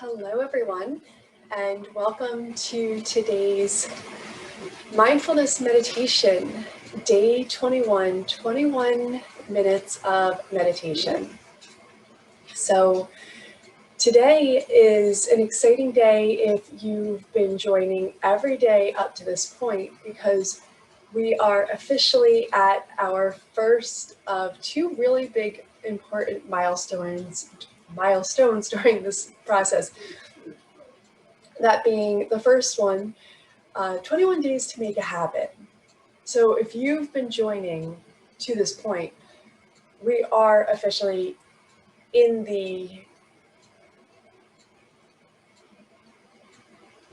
Hello, everyone, and welcome to today's mindfulness meditation, day 21, 21 minutes of meditation. So today is an exciting day if you've been joining every day up to this point, because we are officially at our first of two really big, important milestones during this process. That being the first one, 21 days to make a habit. So if you've been joining to this point, we are officially in the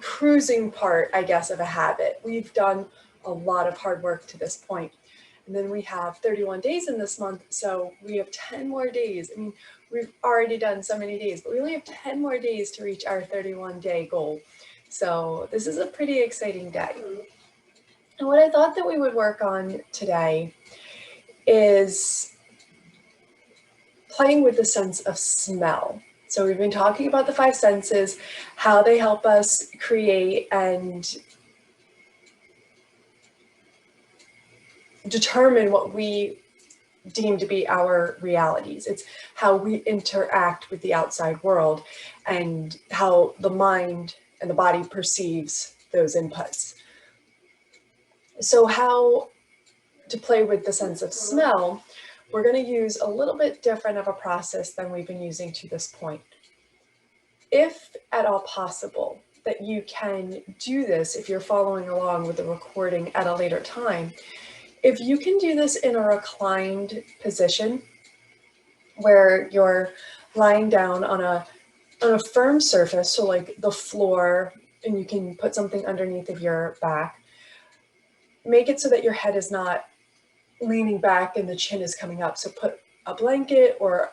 cruising part, I guess, of a habit. We've done a lot of hard work to this point. And then we have 31 days in this month, so we have 10 more days. I mean, we've already done so many days, but we only have 10 more days to reach our 31-day goal. So this is a pretty exciting day. And what I thought that we would work on today is playing with the sense of smell. So we've been talking about the five senses, how they help us create and determine what we deem to be our realities. It's how we interact with the outside world and how the mind and the body perceives those inputs. So how to play with the sense of smell, we're going to use a little bit different of a process than we've been using to this point. If at all possible, that you can do this if you're following along with the recording at a later time. If you can do this in a reclined position where you're lying down on a firm surface, so like the floor, and you can put something underneath of your back, make it so that your head is not leaning back and the chin is coming up. So put a blanket or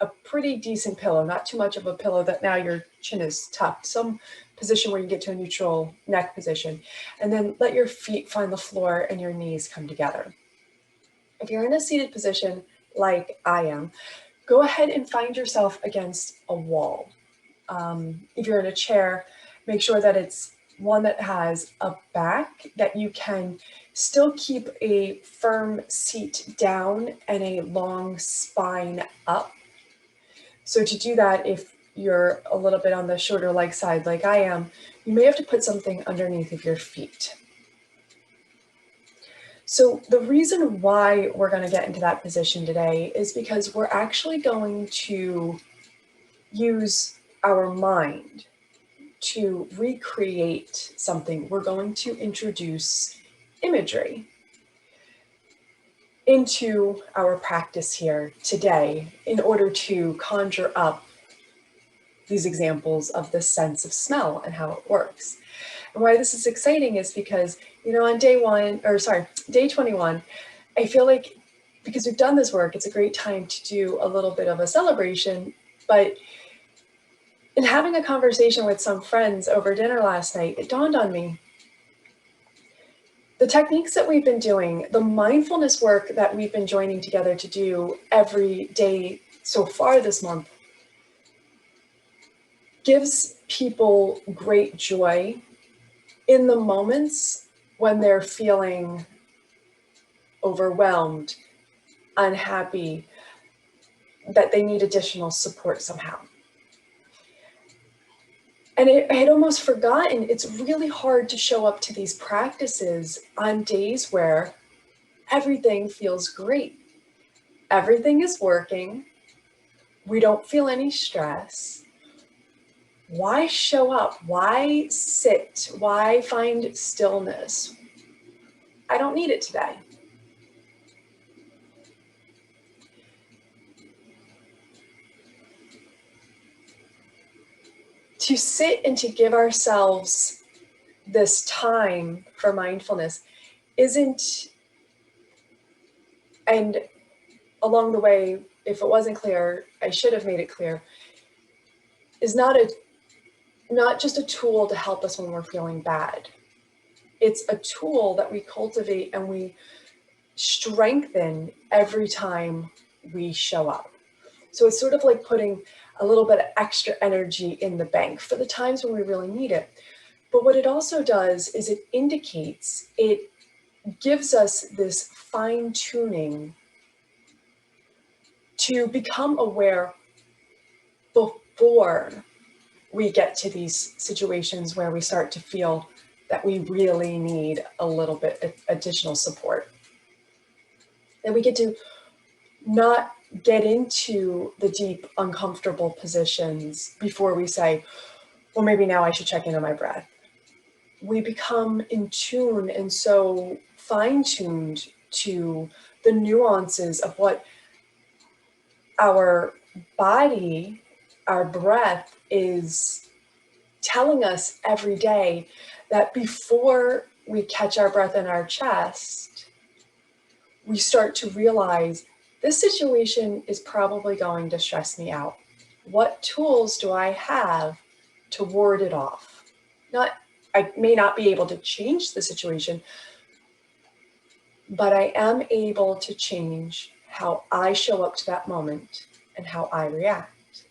a pretty decent pillow, not too much of a pillow that now your chin is tucked, some position where you get to a neutral neck position, and then let your feet find the floor and your knees come together. If you're in a seated position like I am, go ahead and find yourself against a wall. If you're in a chair, make sure that it's one that has a back that you can still keep a firm seat down and a long spine up. So to do that, if you're a little bit on the shorter leg side like I am, you may have to put something underneath of your feet. So the reason why we're going to get into that position today is because we're actually going to use our mind to recreate something. We're going to introduce imagery into our practice here today in order to conjure up these examples of the sense of smell and how it works. And why this is exciting is because, on day 21, I feel like because we've done this work, it's a great time to do a little bit of a celebration. But in having a conversation with some friends over dinner last night, it dawned on me, the techniques that we've been doing, the mindfulness work that we've been joining together to do every day so far this month, gives people great joy in the moments when they're feeling overwhelmed, unhappy, that they need additional support somehow. And I had almost forgotten, it's really hard to show up to these practices on days where everything feels great. Everything is working. We don't feel any stress. Why show up? Why sit? Why find stillness? I don't need it today. To sit and to give ourselves this time for mindfulness isn't, and along the way, if it wasn't clear, I should have made it clear, is not just a tool to help us when we're feeling bad. It's a tool that we cultivate and we strengthen every time we show up. So it's sort of like putting a little bit of extra energy in the bank for the times when we really need it. But what it also does is it gives us this fine tuning to become aware before we get to these situations where we start to feel that we really need a little bit of additional support. And we get to not get into the deep, uncomfortable positions before we say, well, maybe now I should check in on my breath. We become in tune and so fine-tuned to the nuances of what our body, our breath is telling us every day, that before we catch our breath in our chest, we start to realize this situation is probably going to stress me out. What tools do I have to ward it off? I may not be able to change the situation, but I am able to change how I show up to that moment and how I react.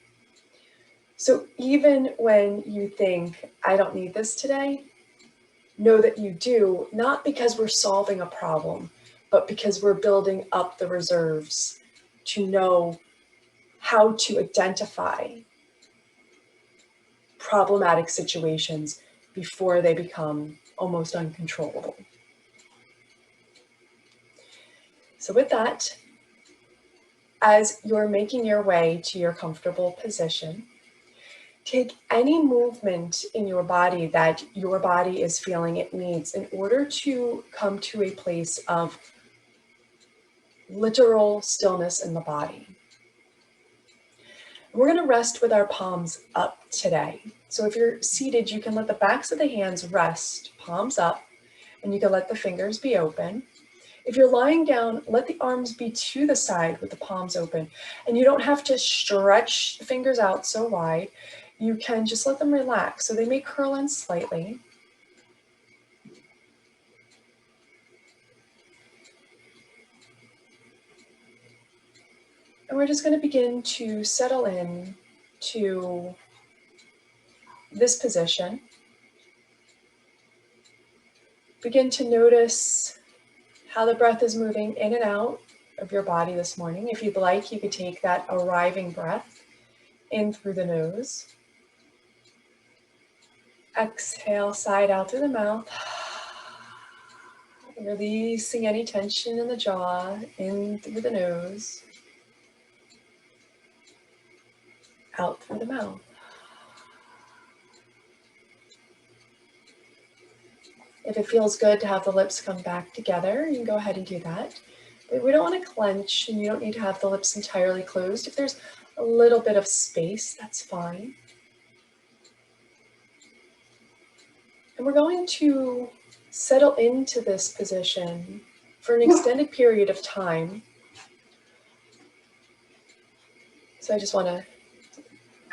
So even when you think, I don't need this today, know that you do, not because we're solving a problem, but because we're building up the reserves to know how to identify problematic situations before they become almost uncontrollable. So with that, as you're making your way to your comfortable position, take any movement in your body that your body is feeling it needs in order to come to a place of literal stillness in the body. We're going to rest with our palms up today. So if you're seated, you can let the backs of the hands rest, palms up, and you can let the fingers be open. If you're lying down, let the arms be to the side with the palms open. And you don't have to stretch the fingers out so wide. You can just let them relax. So they may curl in slightly. And we're just going to begin to settle in to this position. Begin to notice how the breath is moving in and out of your body this morning. If you'd like, you could take that arriving breath in through the nose. Exhale, side out through the mouth. Releasing any tension in the jaw, in through the nose, out through the mouth. If it feels good to have the lips come back together, you can go ahead and do that. But we don't want to clench, and you don't need to have the lips entirely closed. If there's a little bit of space, that's fine. And we're going to settle into this position for an extended period of time. So I just want to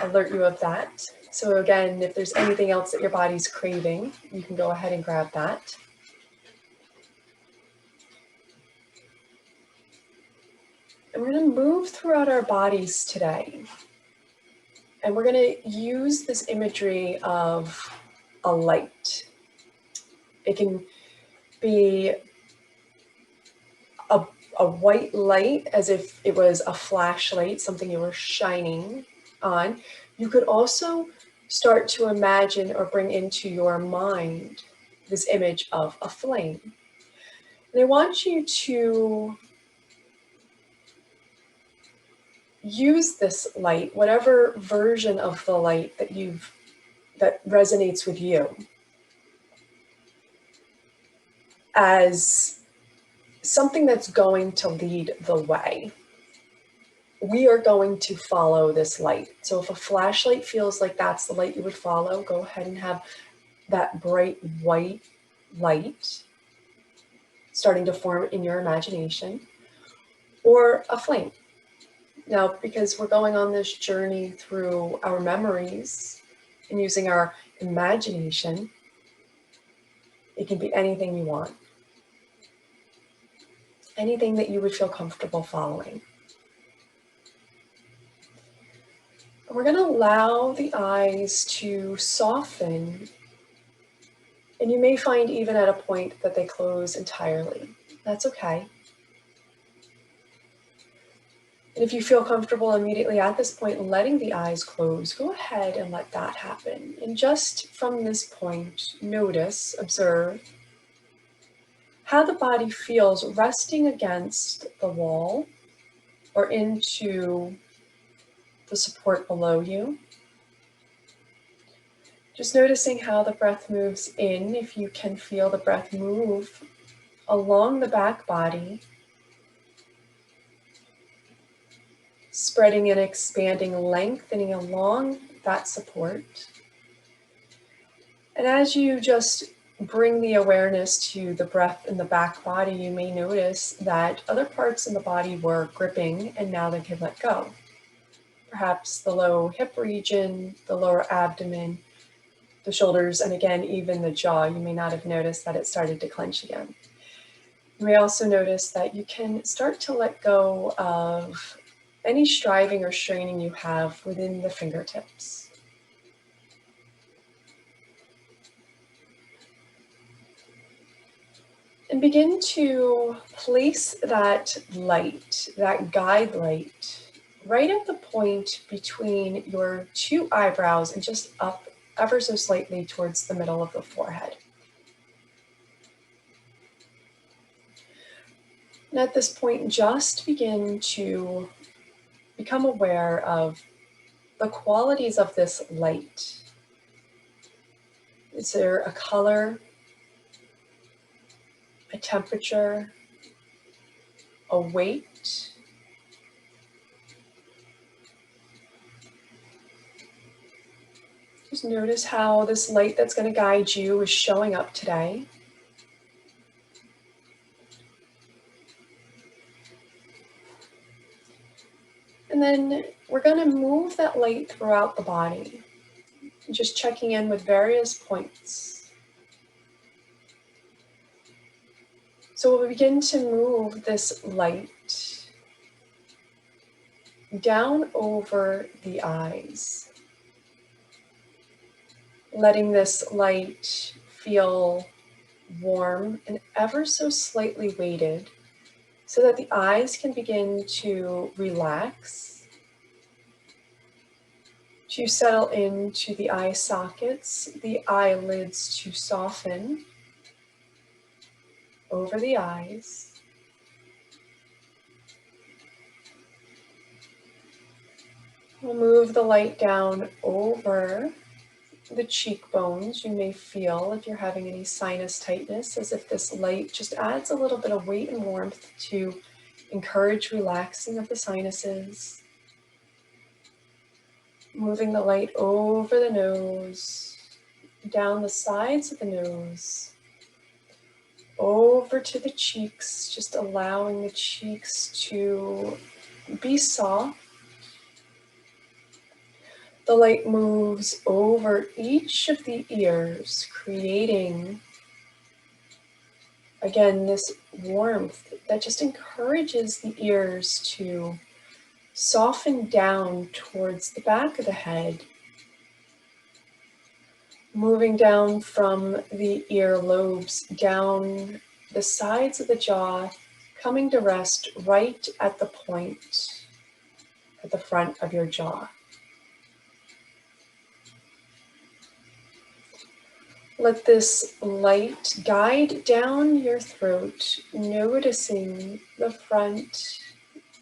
alert you of that. So again, if there's anything else that your body's craving, you can go ahead and grab that. And we're going to move throughout our bodies today. And we're going to use this imagery of a light. It can be a white light, as if it was a flashlight, something you were shining on. You could also start to imagine or bring into your mind this image of a flame. And I want you to use this light, whatever version of the light that resonates with you, as something that's going to lead the way. We are going to follow this light. So if a flashlight feels like that's the light you would follow, go ahead and have that bright white light starting to form in your imagination, or a flame. Now, because we're going on this journey through our memories and using our imagination, it can be anything you want. Anything that you would feel comfortable following. We're going to allow the eyes to soften, and you may find even at a point that they close entirely. That's okay. And if you feel comfortable immediately at this point letting the eyes close, go ahead and let that happen. And just from this point, notice, observe how the body feels resting against the wall or into the support below you. Just noticing how the breath moves in, if you can feel the breath move along the back body, spreading and expanding, lengthening along that support. And as you just bring the awareness to the breath in the back body, you may notice that other parts in the body were gripping and now they can let go. Perhaps the low hip region, the lower abdomen, the shoulders, and again, even the jaw. You may not have noticed that it started to clench again. You may also notice that you can start to let go of any striving or straining you have within the fingertips. And begin to place that light, that guide light, right at the point between your two eyebrows and just up ever so slightly towards the middle of the forehead. And at this point, just begin to become aware of the qualities of this light. Is there a color, a temperature, a weight? Just notice how this light that's going to guide you is showing up today. And then we're going to move that light throughout the body, just checking in with various points. So we'll begin to move this light down over the eyes, letting this light feel warm and ever so slightly weighted so that the eyes can begin to relax, to settle into the eye sockets, the eyelids to soften over the eyes. We'll move the light down over the cheekbones. You may feel, if you're having any sinus tightness, as if this light just adds a little bit of weight and warmth to encourage relaxing of the sinuses. Moving the light over the nose, down the sides of the nose, over to the cheeks, just allowing the cheeks to be soft. The light moves over each of the ears, creating, again, this warmth that just encourages the ears to soften down towards the back of the head, moving down from the ear lobes, down the sides of the jaw, coming to rest right at the point at the front of your jaw. Let this light guide down your throat, noticing the front,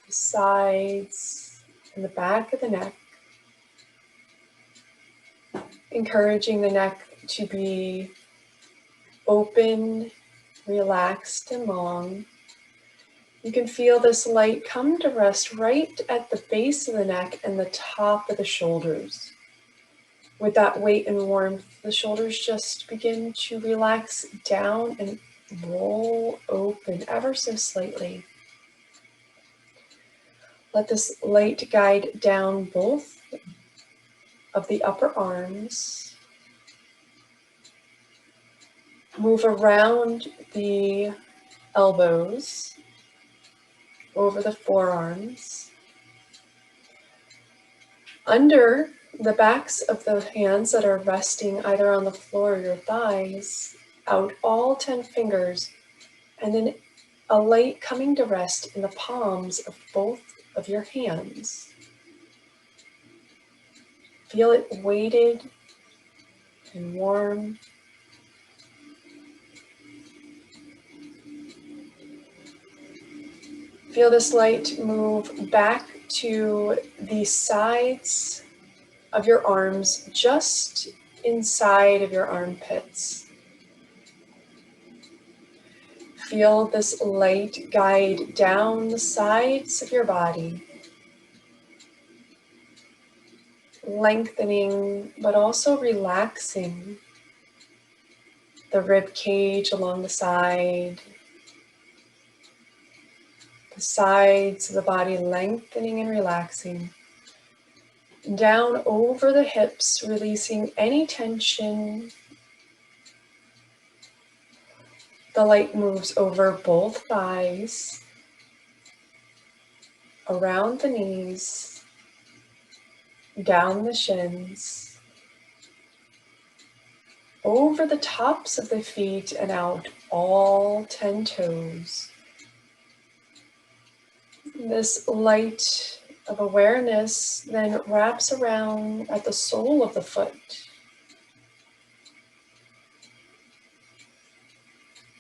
the sides, and the back of the neck, encouraging the neck to be open, relaxed, and long. You can feel this light come to rest right at the base of the neck and the top of the shoulders. With that weight and warmth, the shoulders just begin to relax down and roll open ever so slightly. Let this light guide down both of the upper arms. Move around the elbows, over the forearms. Under the backs of the hands that are resting either on the floor or your thighs, out all 10 fingers, and then a light coming to rest in the palms of both of your hands. Feel it weighted and warm. Feel this light move back to the sides of your arms, just inside of your armpits. Feel this light guide down the sides of your body, lengthening but also relaxing the rib cage along the side, the sides of the body lengthening and relaxing. Down over the hips, releasing any tension. The light moves over both thighs, around the knees, down the shins, over the tops of the feet and out all 10 toes. This light of awareness then wraps around at the sole of the foot.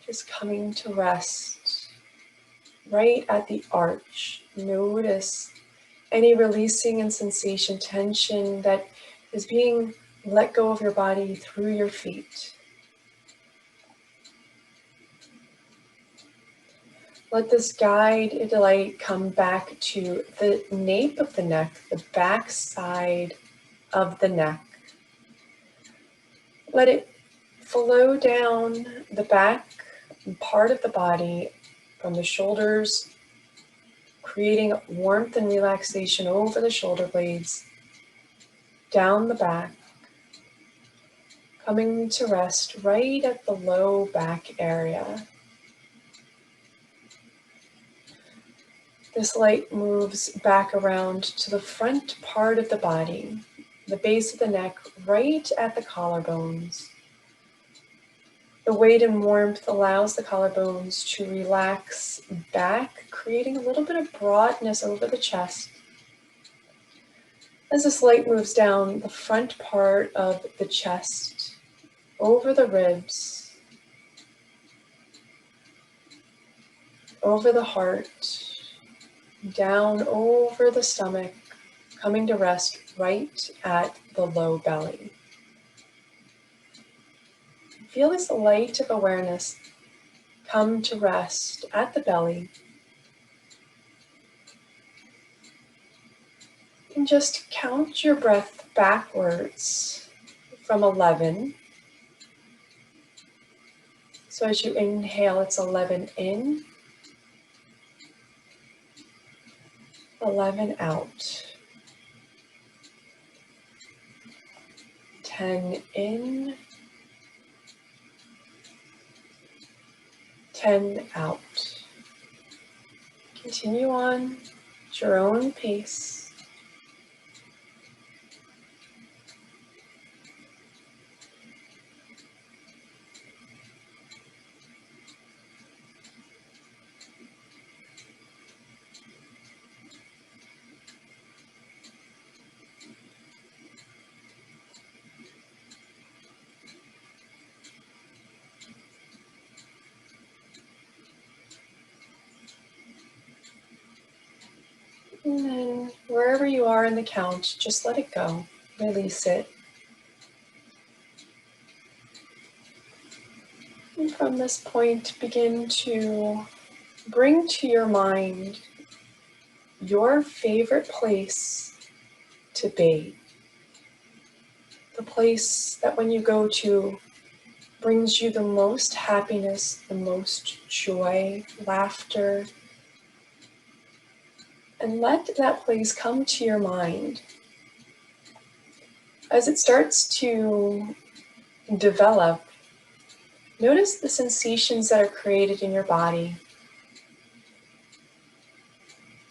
Just coming to rest right at the arch. Notice any releasing and sensation, tension that is being let go of your body through your feet. Let this guided light come back to the nape of the neck, the back side of the neck. Let it flow down the back part of the body from the shoulders, creating warmth and relaxation over the shoulder blades, down the back, coming to rest right at the low back area. This light moves back around to the front part of the body, the base of the neck, right at the collarbones. The weight and warmth allows the collarbones to relax back, creating a little bit of broadness over the chest. As this light moves down the front part of the chest, over the ribs, over the heart, down over the stomach, coming to rest right at the low belly. Feel this light of awareness come to rest at the belly. And just count your breath backwards from 11. So as you inhale, it's 11 in, 11 out. 10 in, 10 out. Continue on at your own pace. And then wherever you are in the count, just let it go. Release it. And from this point, begin to bring to your mind your favorite place to be. The place that when you go to brings you the most happiness, the most joy, laughter. And let that place come to your mind. As it starts to develop, notice the sensations that are created in your body.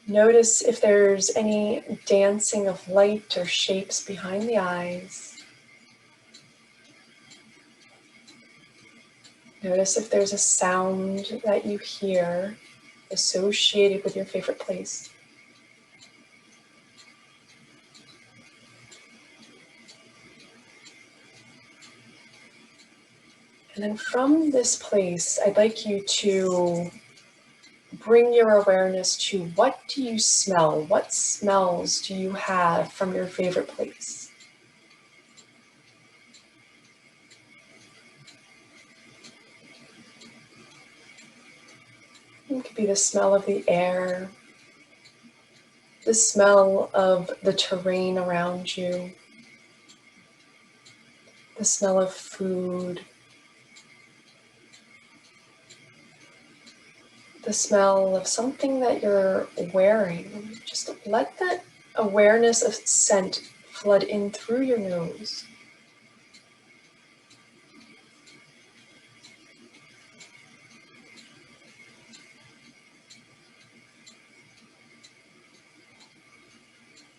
Notice if there's any dancing of light or shapes behind the eyes. Notice if there's a sound that you hear associated with your favorite place. And then from this place, I'd like you to bring your awareness to what do you smell? What smells do you have from your favorite place? It could be the smell of the air, the smell of the terrain around you, the smell of food, the smell of something that you're wearing. Just let that awareness of scent flood in through your nose.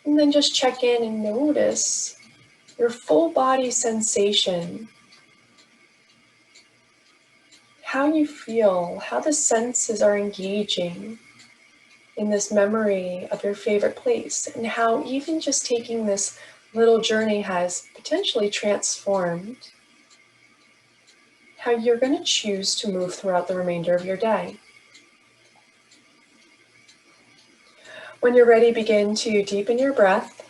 And then just check in and notice your full body sensation. How you feel, how the senses are engaging in this memory of your favorite place, and how even just taking this little journey has potentially transformed how you're going to choose to move throughout the remainder of your day. When you're ready, begin to deepen your breath.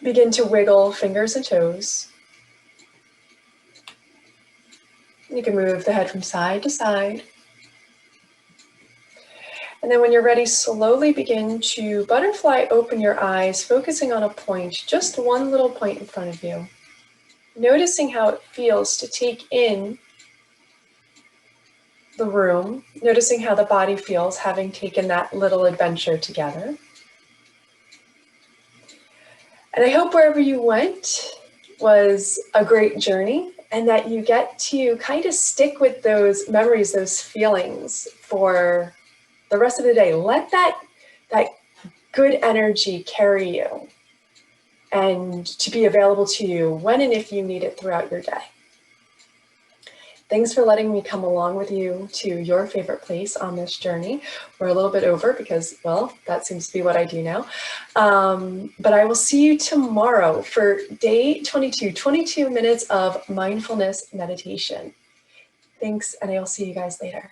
Begin to wiggle fingers and toes. You can move the head from side to side. And then when you're ready, slowly begin to butterfly open your eyes, focusing on a point, just one little point in front of you. Noticing how it feels to take in the room, noticing how the body feels having taken that little adventure together. And I hope wherever you went was a great journey, and that you get to kind of stick with those memories, those feelings for the rest of the day. Let that good energy carry you and to be available to you when and if you need it throughout your day. Thanks for letting me come along with you to your favorite place on this journey. We're a little bit over because, well, that seems to be what I do now. But I will see you tomorrow for day 22, 22 minutes of mindfulness meditation. Thanks, and I will see you guys later.